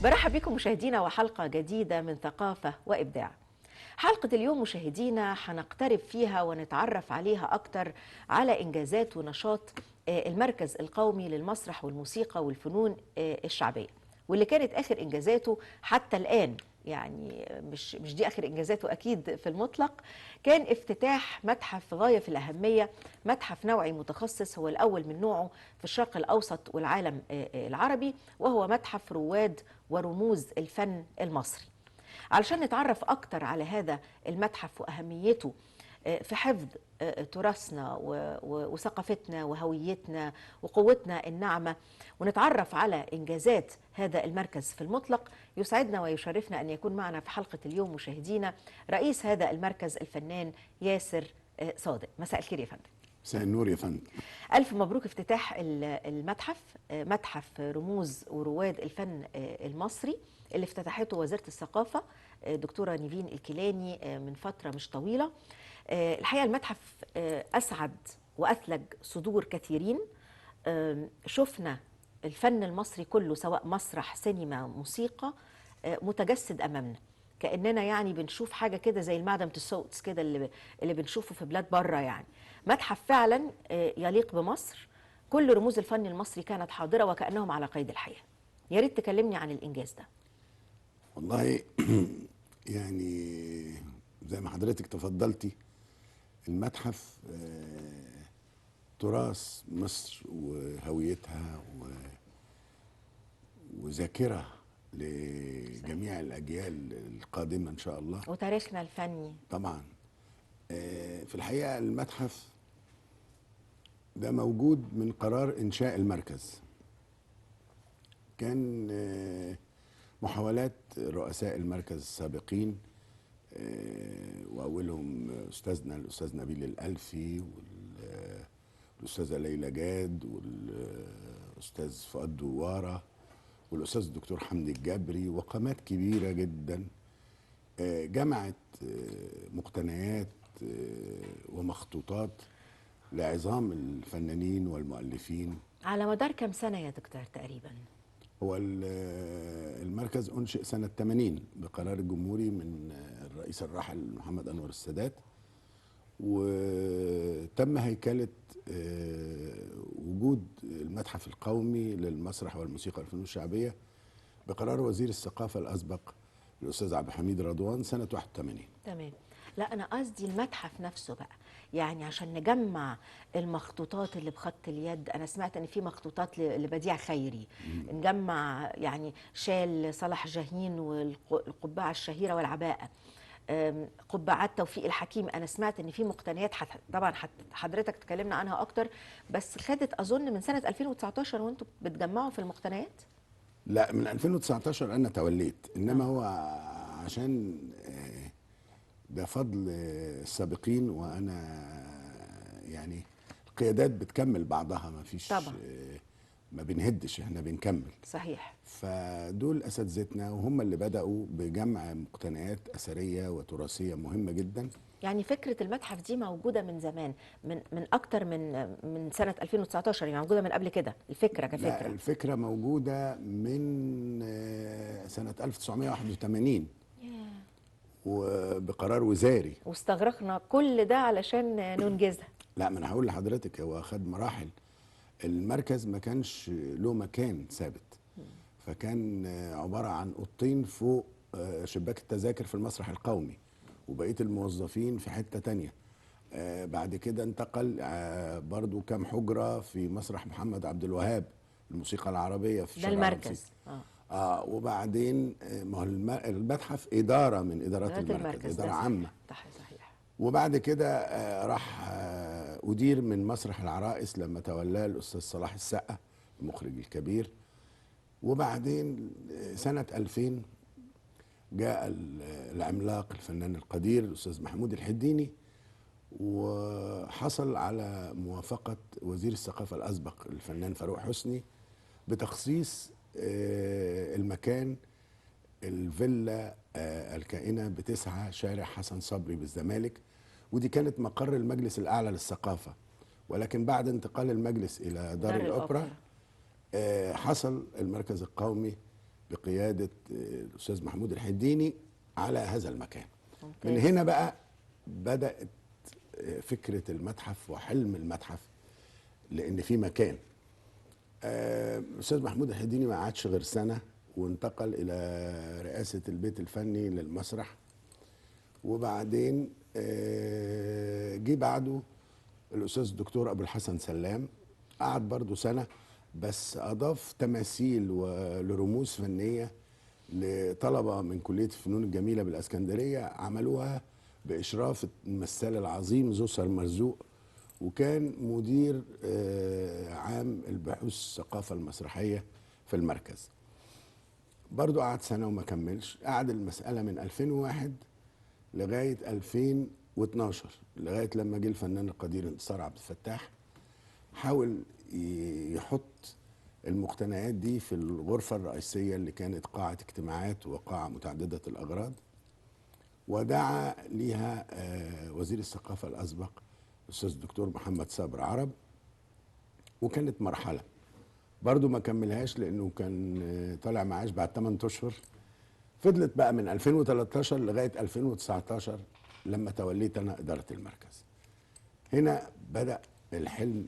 برحب بكم مشاهدينا وحلقة جديدة من ثقافة وإبداع. حلقة اليوم مشاهدينا هنقترب فيها ونتعرف عليها أكتر على إنجازات ونشاط المركز القومي للمسرح والموسيقى والفنون الشعبية، واللي كانت آخر إنجازاته حتى الآن، يعني مش دي آخر إنجازاته أكيد في المطلق، كان افتتاح متحف غاية في الأهمية، متحف نوعي متخصص، هو الأول من نوعه في الشرق الأوسط والعالم العربي، وهو متحف رواد ورموز الفن المصري. علشان نتعرف أكتر على هذا المتحف وأهميته في حفظ تراثنا وثقافتنا وهويتنا وقوتنا الناعمة، ونتعرف على إنجازات هذا المركز في المطلق، يسعدنا ويشرفنا أن يكون معنا في حلقة اليوم مشاهدينا رئيس هذا المركز الفنان ياسر صادق. مساء الخير يا فندم. مساء النور يا فندم. ألف مبروك افتتاح المتحف، متحف رموز ورواد الفن المصري اللي افتتحته وزارة الثقافة دكتورة نيفين الكيلاني من فترة مش طويلة. الحقيقة المتحف أسعد وأثلج صدور كثيرين. شفنا الفن المصري كله سواء مسرح سينما موسيقى متجسد أمامنا، كأننا يعني بنشوف حاجة كده زي المعدم تسوتس كده اللي بنشوفه في بلاد بره. يعني متحف فعلا يليق بمصر، كل رموز الفن المصري كانت حاضرة وكأنهم على قيد الحياة. يا ريت تكلمني عن الإنجاز ده. والله يعني زي ما حضرتك تفضلتي، المتحف تراث مصر وهويتها وذاكرة لجميع الأجيال القادمة إن شاء الله، وتاريخنا الفني طبعا. في الحقيقة المتحف ده موجود من قرار إنشاء المركز. كان محاولات رؤساء المركز السابقين، واولهم الاستاذ نبيل الألفي والاستاذه ليلى جاد والاستاذ فؤاد دواره والاستاذ الدكتور حمدي الجبري، وقامات كبيره جدا جمعت مقتنيات ومخطوطات لعظام الفنانين والمؤلفين. على مدار كم سنة يا دكتور تقريبا؟ هو المركز أنشئ سنة 80 بقرار الجمهوري من الرئيس الراحل محمد أنور السادات، وتم هيكلة وجود المتحف القومي للمسرح والموسيقى والفنون الشعبية بقرار وزير الثقافة الأسبق الأستاذ عبد الحميد رضوان سنة 81. تمام. لا أنا قصدي المتحف نفسه بقى، يعني عشان نجمع المخطوطات اللي بخط اليد. أنا سمعت أن في مخطوطات لبديع خيري، نجمع يعني شال صلاح جاهين والقبعة الشهيرة والعباءة، قبعات توفيق الحكيم. أنا سمعت أن في مقتنيات طبعا حضرتك تكلمنا عنها أكتر، بس خدت أظن من سنة 2019 وأنتم بتجمعوا في المقتنيات؟ لا، من 2019 أنا توليت، إنما هو عشان ده فضل السابقين، وانا يعني القيادات بتكمل بعضها، ما فيش طبعا، ما بنهدش، احنا بنكمل. صحيح. فدول اساتذتنا وهم اللي بداوا بجمع مقتنيات اثريه وتراثيه مهمه جدا. يعني فكره المتحف دي موجوده من زمان، من اكتر من سنه 2019، يعني موجوده من قبل كده الفكره كفكره؟ لا، الفكره موجوده من سنه 1981 وبقرار وزاري، واستغرقنا كل ده علشان ننجزها. لا، ما انا هقول لحضرتك، هو خد مراحل. المركز ما كانش له مكان ثابت، فكان عبارة عن أوضتين فوق شباك التذاكر في المسرح القومي، وبقية الموظفين في حتة تانية. بعد كده انتقل برضو كام حجرة في مسرح محمد عبد الوهاب الموسيقى العربية في ده المركز. وبعدين ما هو المتحف إدارة من إدارات المركز، إدارة عامة. صحيح. وبعد كده راح أدير من مسرح العرائس لما تولاه الأستاذ صلاح السقا المخرج الكبير. وبعدين سنة 2000 جاء العملاق الفنان القدير الأستاذ محمود الحديني، وحصل على موافقة وزير الثقافة الأسبق الفنان فاروق حسني بتخصيص المكان الفيلا الكائنة ب9 شارع حسن صبري بالزمالك، ودي كانت مقر المجلس الأعلى للثقافة. ولكن بعد انتقال المجلس إلى دار الأوبرا حصل المركز القومي بقياده الاستاذ محمود الحديني على هذا المكان. ممتاز. من هنا بقى بدات فكره المتحف وحلم المتحف، لان في مكان. الاستاذ محمود الحديني ما قعدش غير سنه وانتقل الى رئاسه البيت الفني للمسرح، وبعدين جه بعده الاستاذ الدكتور ابو الحسن سلام، قعد برضه سنه بس اضاف تماثيل ولرموز فنيه لطلبه من كليه الفنون الجميله بالاسكندريه، عملوها باشراف المثال العظيم زوسر مرزوق، وكان مدير عام البحوث الثقافه المسرحيه في المركز. برضه قعد سنه وما كملش، قعد المساله من 2001 لغايه 2012، لغايه لما جه الفنان القدير انتصار عبد الفتاح، حاول يحط المقتنيات دي في الغرفه الرئيسيه اللي كانت قاعه اجتماعات وقاعه متعدده الاغراض، ودعا ليها وزير الثقافه الاسبق الاستاذ الدكتور محمد صابر عرب، وكانت مرحله برضو ما كملهاش لانه كان طالع معاش بعد 8 اشهر. فضلت بقى من 2013 لغايه 2019 لما توليت انا اداره المركز. هنا بدا الحلم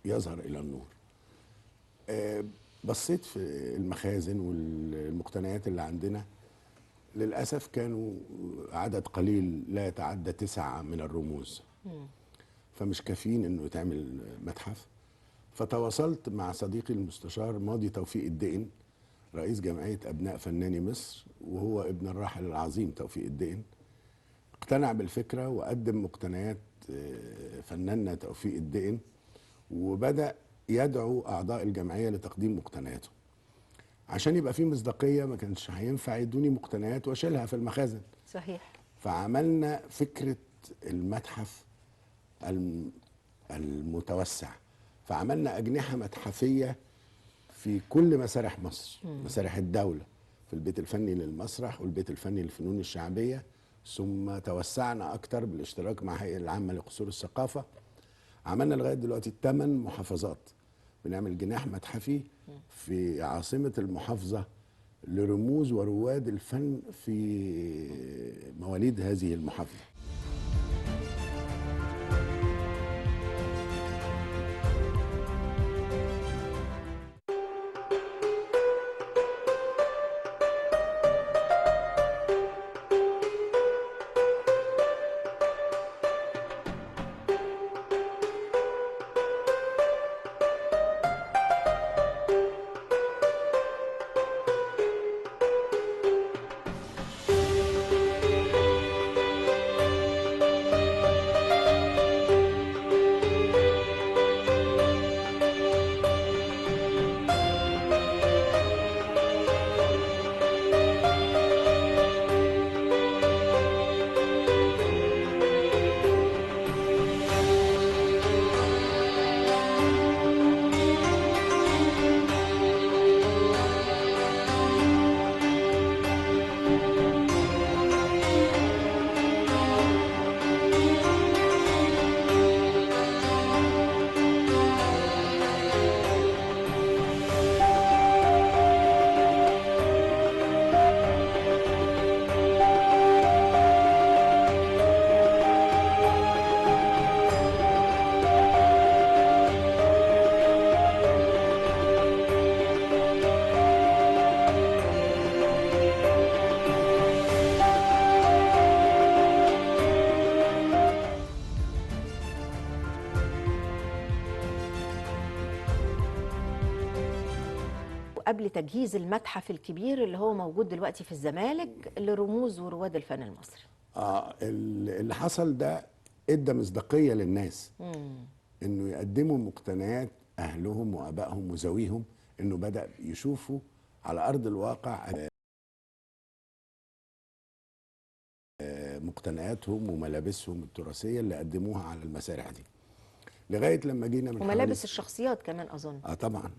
يظهر الى النور. بصيت في المخازن والمقتنيات اللي عندنا، للاسف كانوا عدد قليل لا يتعدى 9 من الرموز، فمش كافيين انه يتعمل متحف. فتواصلت مع صديقي المستشار ماضي توفيق الدقن رئيس جمعية أبناء فناني مصر، وهو ابن الراحل العظيم توفيق الدقن. اقتنع بالفكرة وقدم مقتنيات فناننا توفيق الدقن، وبدأ يدعو أعضاء الجمعية لتقديم مقتنياتهم. عشان يبقى في مصداقية ما كانش هينفع يدوني مقتنيات واشيلها في المخازن. صحيح. فعملنا فكرة المتحف المتوسع، فعملنا أجنحة متحفية في كل مسارح مصر، مسارح الدولة، في البيت الفني للمسرح والبيت الفني للفنون الشعبية، ثم توسعنا أكتر بالاشتراك مع الهيئة العامة لقصور الثقافة. عملنا لغاية دلوقتي 8 محافظات بنعمل جناح متحفي في عاصمة المحافظة لرموز ورواد الفن في مواليد هذه المحافظة. قبل تجهيز المتحف الكبير اللي هو موجود دلوقتي في الزمالك لرموز ورواد الفن المصري. اللي حصل ده ادى مصداقيه للناس انه يقدموا مقتنيات اهلهم وابائهم وذويهم، انه بدا يشوفوا على ارض الواقع مقتنياتهم وملابسهم التراثيه اللي قدموها على المسارح دي، لغايه لما جينا من وملابس الشخصيات كمان اظن. طبعا،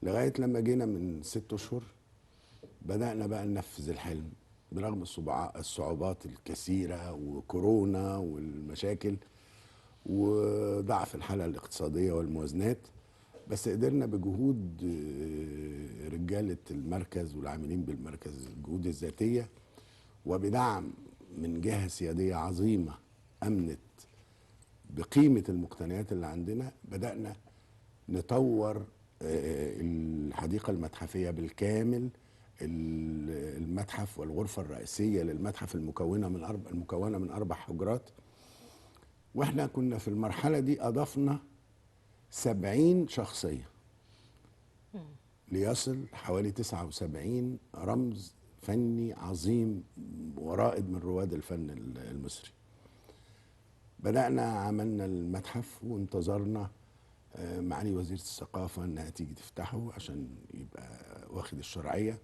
لغايه لما جينا من 6 اشهر بدانا بقى ننفذ الحلم برغم الصعوبات الكثيره وكورونا والمشاكل وضعف الحاله الاقتصاديه والموازنات. بس قدرنا بجهود رجالة المركز والعاملين بالمركز، الجهود الذاتية، وبدعم من جهة سيادية عظيمة أمنت بقيمة المقتنيات اللي عندنا، بدأنا نطور الحديقة المتحفية بالكامل، المتحف والغرفة الرئيسية للمتحف المكونة من 4 حجرات. واحنا كنا في المرحلة دي أضفنا 70 شخصية ليصل حوالي 79 رمز فني عظيم ورائد من رواد الفن المصري. بدأنا عملنا المتحف وانتظرنا معالي وزيرة الثقافة انها تيجي تفتحه عشان يبقى واخد الشرعية.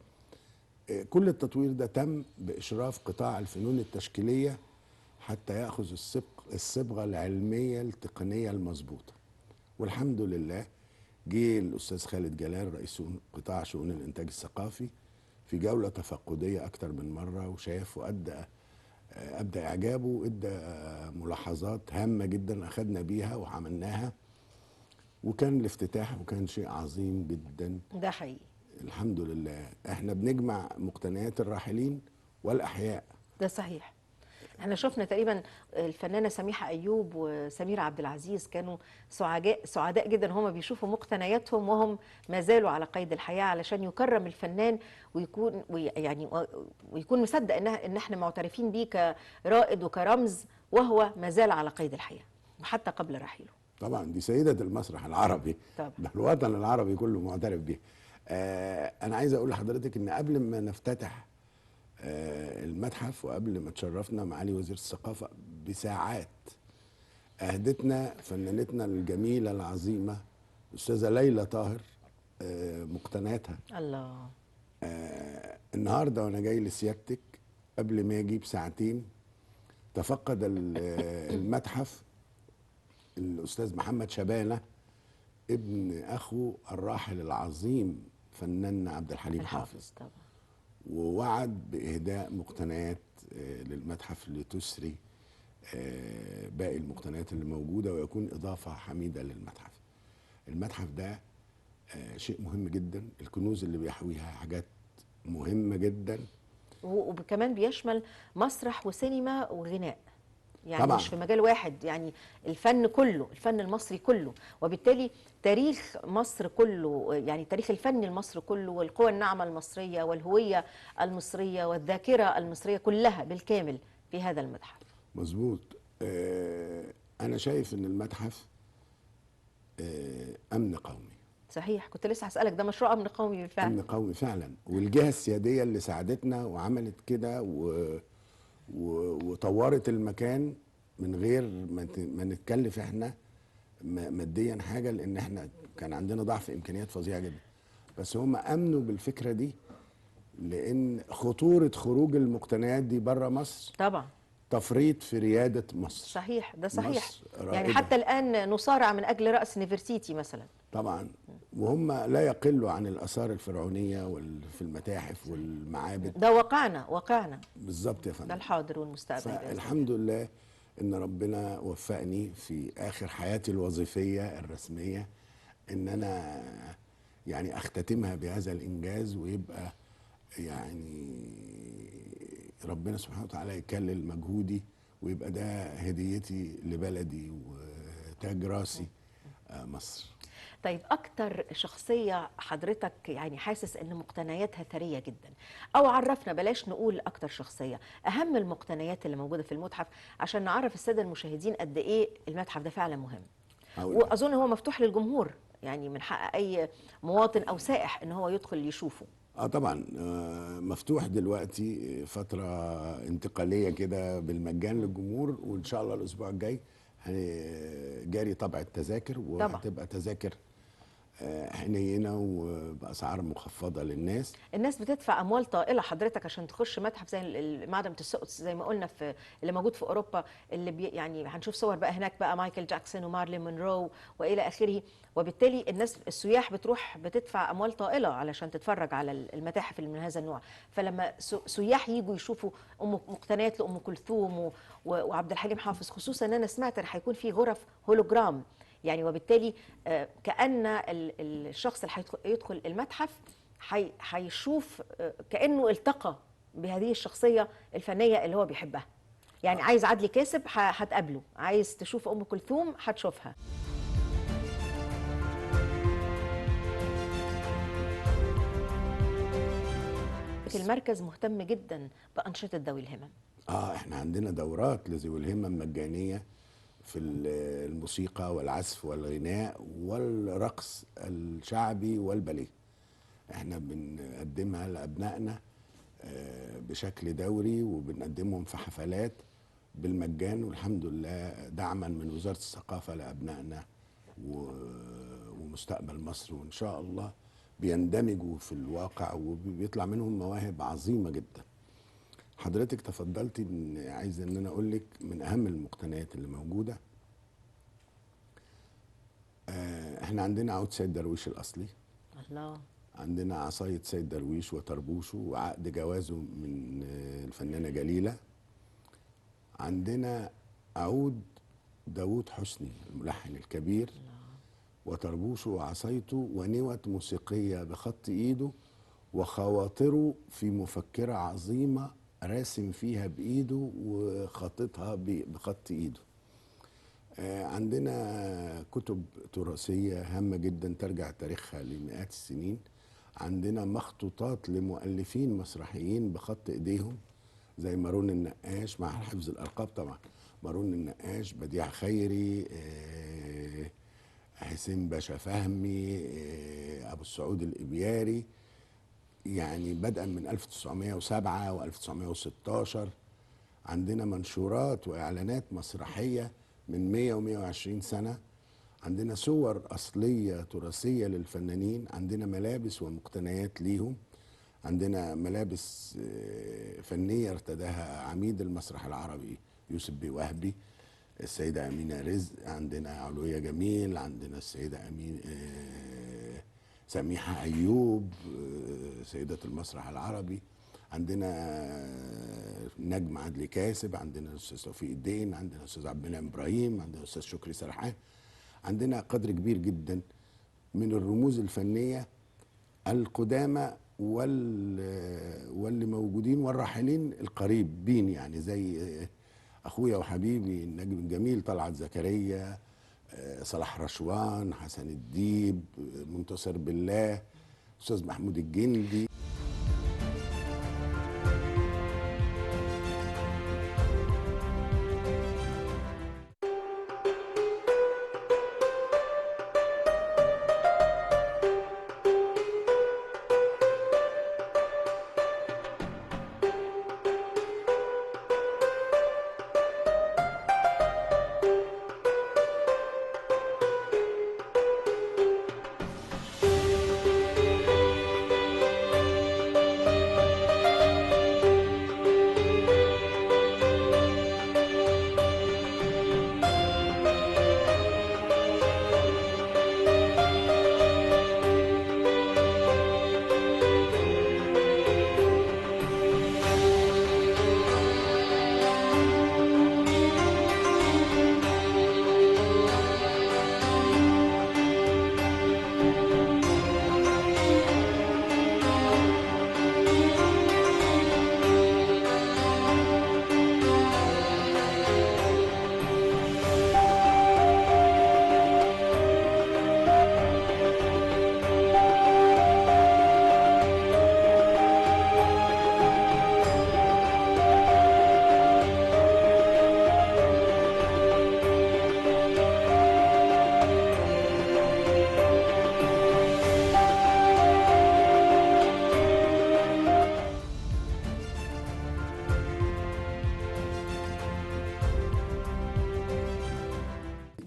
كل التطوير ده تم بإشراف قطاع الفنون التشكيلية حتى يأخذ الصبغة العلمية التقنية المظبوطة. والحمد لله جه الأستاذ خالد جلال رئيس قطاع شؤون الإنتاج الثقافي في جولة تفقدية أكتر من مرة، وشاف أبدى إعجابه، وإدى ملاحظات هامة جدا أخدنا بيها وعملناها، وكان الافتتاح وكان شيء عظيم جدا. ده حقيقي. الحمد لله احنا بنجمع مقتنيات الراحلين والأحياء. ده صحيح. احنا شفنا تقريبا الفنانة سميحة أيوب وسميرة عبد العزيز كانوا سعداء جدا هم بيشوفوا مقتنياتهم وهم ما زالوا على قيد الحياة، علشان يكرم الفنان ويكون مصدق ان احنا معترفين بيه كرائد وكرمز وهو ما زال على قيد الحياة وحتى قبل رحيله. طبعا دي سيدة المسرح العربي، طبعا. ده الوطن العربي كله معترف بيه. انا عايز اقول لحضرتك ان قبل ما نفتتح المتحف وقبل ما تشرفنا معالي وزير الثقافة بساعات، أهدتنا فنانتنا الجميلة العظيمة الأستاذة ليلى طاهر مقتنياتها. الله. النهاردة وأنا جاي لسيادتك قبل ما يجي بساعتين تفقد المتحف الأستاذ محمد شبانة ابن أخو الراحل العظيم فنان عبد الحليم حافظ طبعا. ووعد بإهداء مقتنيات للمتحف لتسري باقي المقتنيات اللي موجودة ويكون إضافة حميدة للمتحف. المتحف ده شيء مهم جدا، الكنوز اللي بيحويها حاجات مهمة جدا، وكمان بيشمل مسرح وسينما وغناء، يعني طبعا. مش في مجال واحد، يعني الفن كله، الفن المصري كله، وبالتالي تاريخ مصر كله، يعني تاريخ الفن المصري كله والقوى الناعمة المصرية والهوية المصرية والذاكرة المصرية كلها بالكامل في هذا المتحف. مظبوط. أنا شايف إن المتحف أمن قومي. صحيح، كنت لسه هسألك، ده مشروع أمن قومي بالفعل. أمن قومي فعلا، والجهة السيادية اللي ساعدتنا وعملت كده وطورت المكان من غير ما نتكلف احنا ماديا حاجه، لان احنا كان عندنا ضعف امكانيات فظيعه جدا، بس هم امنوا بالفكره دي لان خطوره خروج المقتنيات دي بره مصر طبعا تفريط في رياده مصر. صحيح، ده صحيح. يعني رائدة. حتى الآن نصارع من أجل رأس نفرتيتي مثلا. طبعا، وهم لا يقلوا عن الآثار الفرعونية في المتاحف والمعابد. ده واقعنا بالظبط يا فندم، ده الحاضر والمستقبل. فالحمد لله ان ربنا وفقني في اخر حياتي الوظيفيه الرسميه ان انا يعني اختتمها بهذا الانجاز، ويبقى يعني ربنا سبحانه وتعالى يكلل مجهودي ويبقى ده هديتي لبلدي وتاج راسي مصر. طيب، أكتر شخصية حضرتك يعني حاسس إن مقتنياتها ثرية جدا، أو عرفنا، بلاش نقول أكتر شخصية، أهم المقتنيات اللي موجودة في المتحف عشان نعرف السادة المشاهدين قد إيه المتحف ده فعلا مهم. وأظن هو مفتوح للجمهور، يعني من حق أي مواطن أو سائح إن هو يدخل يشوفه. طبعا مفتوح دلوقتي فترة انتقالية كده بالمجان للجمهور، وإن شاء الله الأسبوع الجاي جاري طبع التذاكر، وهتبقى تذاكر حنينه وباسعار مخفضه للناس. الناس بتدفع اموال طائله حضرتك عشان تخش متحف زي معدن السقط زي ما قلنا في اللي موجود في اوروبا، اللي يعني هنشوف صور بقى هناك بقى مايكل جاكسون ومارلين مونرو والى اخره، وبالتالي السياح بتروح بتدفع اموال طائله علشان تتفرج على المتاحف اللي من هذا النوع. فلما سياح يجوا يشوفوا مقتنيات لام كلثوم وعبد الحليم حافظ، خصوصا ان انا سمعت ان هيكون في غرف هولوجرام، يعني وبالتالي كأن الشخص اللي هيدخل المتحف هيشوف كأنه التقى بهذه الشخصية الفنية اللي هو بيحبها. يعني عايز عدلي كاسب هتقابله، عايز تشوف أم كلثوم هتشوفها. المركز مهتم جدا بأنشطة ذوي الهمم. احنا عندنا دورات لذوي الهمم مجانيه في الموسيقى والعزف والغناء والرقص الشعبي والباليه. احنا بنقدمها لابنائنا بشكل دوري، وبنقدمهم في حفلات بالمجان، والحمد لله دعما من وزارة الثقافة لأبنائنا ومستقبل مصر، وإن شاء الله بيندمجوا في الواقع وبيطلع منهم مواهب عظيمة جدا. حضرتك تفضلتي عايز ان انا اقول لك من اهم المقتنيات اللي موجودة، احنا عندنا عود سيد درويش الاصلي. الله. عندنا عصاية سيد درويش وطربوشه وعقد جوازه من الفنانة جليلة. عندنا عود داوود حسني الملحن الكبير، وطربوشه وعصايته ونوة موسيقية بخط ايده، وخواطره في مفكرة عظيمة راسم فيها بايده وخططها بخط ايده. عندنا كتب تراثية هامة جدا ترجع تاريخها لمئات السنين. عندنا مخطوطات لمؤلفين مسرحيين بخط ايديهم زي مارون النقاش، مع حفظ الألقاب طبعا، مارون النقاش، بديع خيري، حسين باشا فهمي، أبو السعود الإبياري، يعني بدءا من 1907 و1916. عندنا منشورات وإعلانات مسرحية من 100 و120 سنة. عندنا صور أصلية تراثية للفنانين. عندنا ملابس ومقتنيات ليهم. عندنا ملابس فنية ارتداها عميد المسرح العربي يوسف بيه وهبي، السيدة أمينة رزق، عندنا علوية جميل، عندنا السيدة سميحة أيوب سيدة المسرح العربي، عندنا نجم عدلي كاسب، عندنا الأستاذ توفيق الدين، عندنا الأستاذ عبد المنعم إبراهيم، عندنا الأستاذ شكري سرحان. عندنا قدر كبير جدا من الرموز الفنية القدامى واللي موجودين والراحلين القريبين، يعني زي اخويا وحبيبي النجم الجميل طلعت زكريا، صلاح رشوان، حسن الديب، منتصر بالله، استاذ محمود الجندي.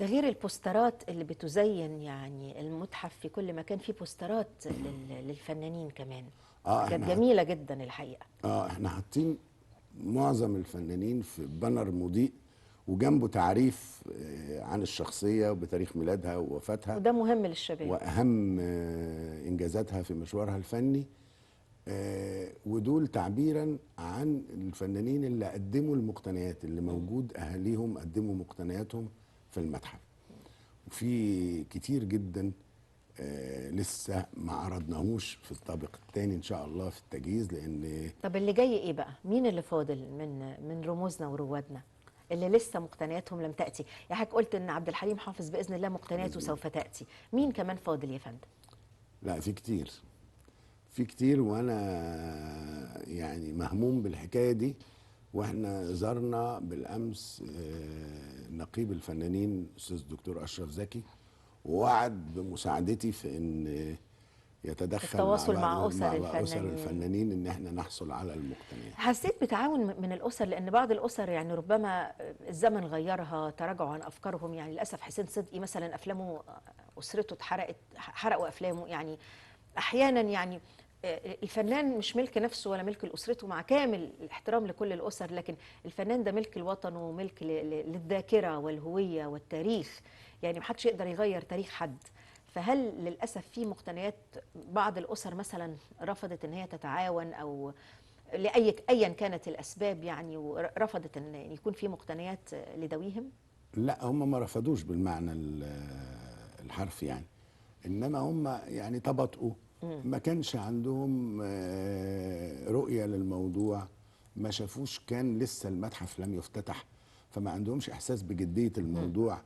ده غير البوسترات اللي بتزين يعني المتحف، في كل مكان فيه بوسترات للفنانين كمان. كانت جميلة جدا الحقيقة. احنا حاطين معظم الفنانين في بانر مضيء وجنبه تعريف عن الشخصية وبتاريخ ميلادها ووفاتها، وده مهم للشباب، وأهم إنجازاتها في مشوارها الفني، ودول تعبيرا عن الفنانين اللي قدموا المقتنيات، اللي موجود أهاليهم قدموا مقتنياتهم في المتحف. وفي كتير جدا لسه ما عرضناهوش في الطابق الثاني ان شاء الله في التجهيز، لان طب اللي جاي ايه بقى؟ مين اللي فاضل من رموزنا وروادنا اللي لسه مقتنياتهم لم تأتي؟ يعني حضرتك قلت ان عبد الحليم حافظ بإذن الله مقتنياته بإذن الله. سوف تأتي، مين كمان فاضل يا فندم؟ لا، في كتير، في كتير، وانا يعني مهموم بالحكايه دي. واحنا زرنا بالامس نقيب الفنانين الاستاذ الدكتور اشرف زكي، ووعد بمساعدتي في ان يتدخل التواصل مع مع أسر بعض اسر الفنانين. الفنانين ان احنا نحصل على المقتنيات. حسيت بتعاون من الأسر؟ لأن بعض الأسر يعني ربما الزمن غيرها، تراجعوا عن أفكارهم. يعني للأسف حسين صدقي مثلا أفلامه أسرته اتحرقت، حرقوا أفلامه. يعني أحيانا يعني الفنان مش ملك نفسه ولا ملك لأسرته، مع كامل الاحترام لكل الأسر، لكن الفنان ده ملك الوطن وملك للذاكرة والهوية والتاريخ. يعني محدش يقدر يغير تاريخ حد. فهل للأسف في مقتنيات بعض الأسر مثلا رفضت إن هي تتعاون، أو ايا كانت الاسباب يعني، ورفضت ان يكون في مقتنيات لذويهم؟ لا، هم ما رفضوش بالمعنى الحرفي يعني، انما هم يعني تباطؤوا. ما كانش عندهم رؤية للموضوع، ما شافوش، كان لسه المتحف لم يفتتح، فما عندهمش احساس بجدية الموضوع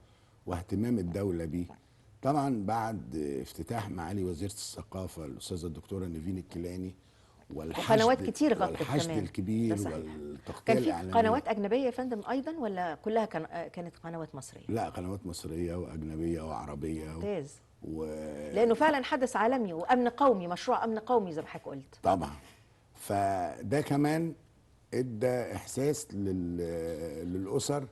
واهتمام الدولة بيه. طبعا بعد افتتاح معالي وزيرة الثقافة الأستاذة الدكتورة نيفين الكيلاني وقنوات كتير غطت والحشد كمان. ده الكبير صحيح. والتغطية كان في الإعلامية. قنوات اجنبيه يا فندم ايضا، ولا كلها كانت قنوات مصريه؟ لا، قنوات مصرية وأجنبية وعربية ممتاز. وطبعا. لانه فعلا حدث عالمي وامن قومي، مشروع امن قومي زي ما حضرتك قلت. فده كمان ادى احساس للاسر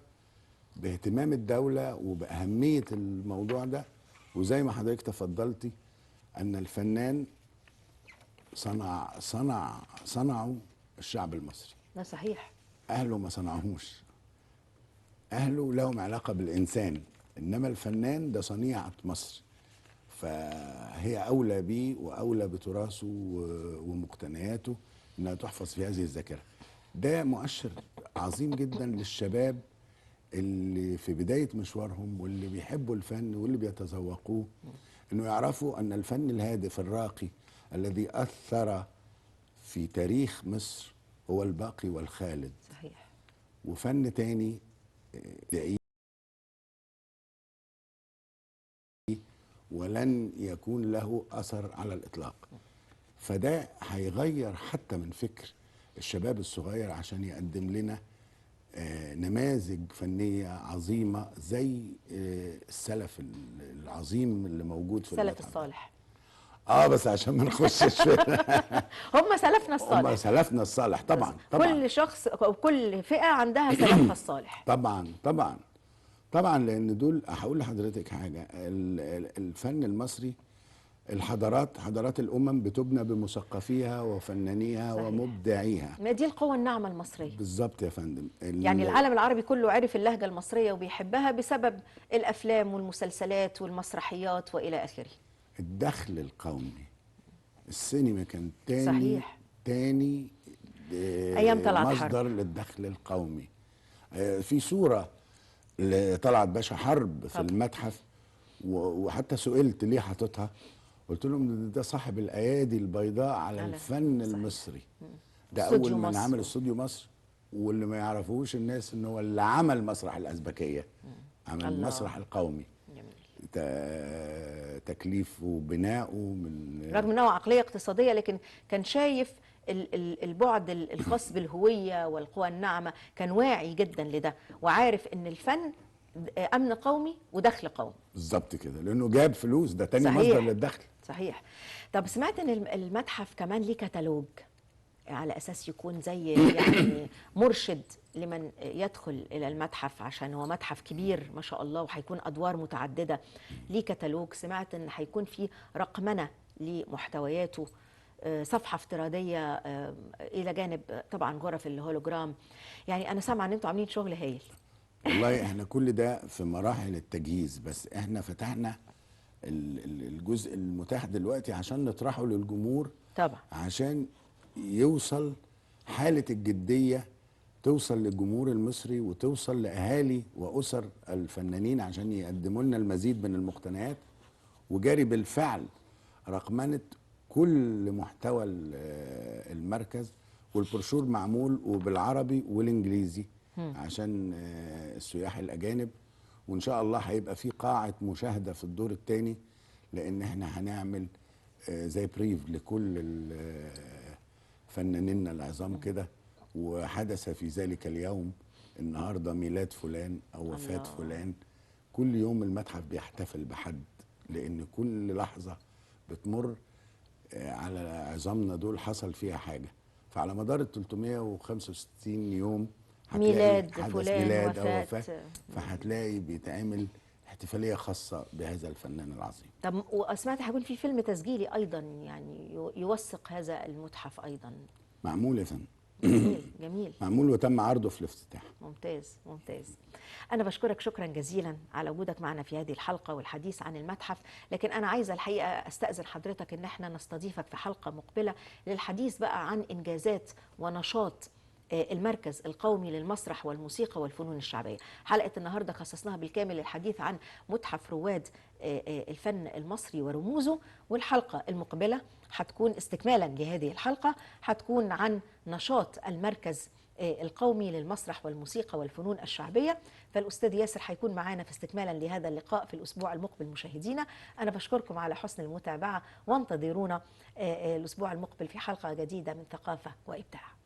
باهتمام الدوله وباهميه الموضوع ده. وزي ما حضرتك تفضلتي ان الفنان صنعوا الشعب المصري. ده صحيح. اهله ما صنعوهوش، اهله لهم علاقه بالانسان، انما الفنان ده صنيعه مصر، فهي اولى بيه واولى بتراثه ومقتنياته انها تحفظ في هذه الذاكره. ده مؤشر عظيم جدا للشباب اللي في بدايه مشوارهم واللي بيحبوا الفن واللي بيتذوقوه، انه يعرفوا ان الفن الهادف الراقي الذي اثر في تاريخ مصر هو الباقي والخالد. صحيح. وفن تاني يعيش ولن يكون له اثر على الاطلاق. فده هيغير حتى من فكر الشباب الصغير عشان يقدم لنا نماذج فنية عظيمة زي السلف العظيم اللي موجود في السلف المتحف. الصالح. بس عشان ما نخشش في هم سلفنا هم الصالح. سلفنا الصالح طبعا طبعا. كل شخص او كل فئه عندها سلفها الصالح. طبعا طبعا طبعا، لان دول هقول لحضرتك حاجه، الفن المصري، حضارات الامم بتبنى بمثقفيها وفنانيها صحيح. ومبدعيها. ما دي القوة الناعمة المصرية. بالظبط يا فندم. يعني العالم العربي كله عرف اللهجة المصرية وبيحبها بسبب الأفلام والمسلسلات والمسرحيات وإلى آخره. الدخل القومي، السينما كان صحيح. تاني أيام طلعت حرب. مصدر للدخل القومي. في صورة لطلعت باشا حرب في المتحف، وحتى سئلت ليه حاططها، قلت لهم ده صاحب الايادي البيضاء على الفن صحيح. المصري. ده اول من مصر. عمل استوديو مصر، واللي ما يعرفوش الناس ان هو اللي عمل مسرح الازبكيه، عمل المسرح القومي. جميل. تكليفه وبنائه من رغم انه عقلية اقتصادية، لكن كان شايف البعد الخاص بالهوية والقوى الناعمة، كان واعي جدا لده وعارف ان الفن امن قومي ودخل قومي. بالظبط كده، لانه جاب فلوس، ده تاني صحيح. مصدر للدخل. صحيح. طب سمعت ان المتحف كمان ليه كتالوج على اساس يكون زي يعني مرشد لمن يدخل الى المتحف، عشان هو متحف كبير ما شاء الله وهيكون ادوار متعدده. ليه كتالوج، سمعت ان هيكون في رقمنه لمحتوياته، صفحه افتراضيه الى جانب طبعا غرف الهولوجرام. يعني انا سامعه ان انتوا عاملين شغل هايل. والله احنا كل ده في مراحل التجهيز، بس احنا فتحنا الجزء المتاح دلوقتي عشان نطرحه للجمهور، طبعا عشان يوصل حالة الجدية توصل للجمهور المصري وتوصل لأهالي وأسر الفنانين عشان يقدموا لنا المزيد من المقتنيات. وجاري بالفعل رقمنة كل محتوى المركز، والبروشور معمول وبالعربي والإنجليزي عشان السياح الأجانب. وإن شاء الله هيبقى في قاعة مشاهدة في الدور الثاني، لأن احنا هنعمل زي بريف لكل فنانينا العظام كده. وحدث في ذلك اليوم، النهارده ميلاد فلان او وفاة الله. فلان. كل يوم المتحف بيحتفل بحد، لان كل لحظة بتمر على عظامنا دول حصل فيها حاجة. فعلى مدار ال 365 يوم هتلاقي ميلاد حدث فلان، ميلاد او وفاة. وفاة، فهتلاقي بيتعمل احتفالية خاصة بهذا الفنان العظيم. طب وسمعت هيكون في فيلم تسجيلي ايضا يعني يوثق هذا المتحف ايضا. معمول يا فندم. جميل جميل. معمول وتم عرضه في الافتتاح. ممتاز ممتاز. أنا بشكرك شكرا جزيلا على وجودك معنا في هذه الحلقة والحديث عن المتحف، لكن أنا عايزة الحقيقة أستأذن حضرتك إن احنا نستضيفك في حلقة مقبلة للحديث بقى عن إنجازات ونشاط المركز القومي للمسرح والموسيقى والفنون الشعبية. حلقة النهاردة خصصناها بالكامل للحديث عن متحف رواد الفن المصري ورموزه، والحلقة المقبلة هتكون استكمالا لهذه الحلقة، هتكون عن نشاط المركز القومي للمسرح والموسيقى والفنون الشعبية. فالأستاذ ياسر هيكون معانا في استكمالا لهذا اللقاء في الأسبوع المقبل. مشاهدينا أنا بشكركم على حسن المتابعة، وانتظرونا الأسبوع المقبل في حلقة جديدة من ثقافة وإبداع.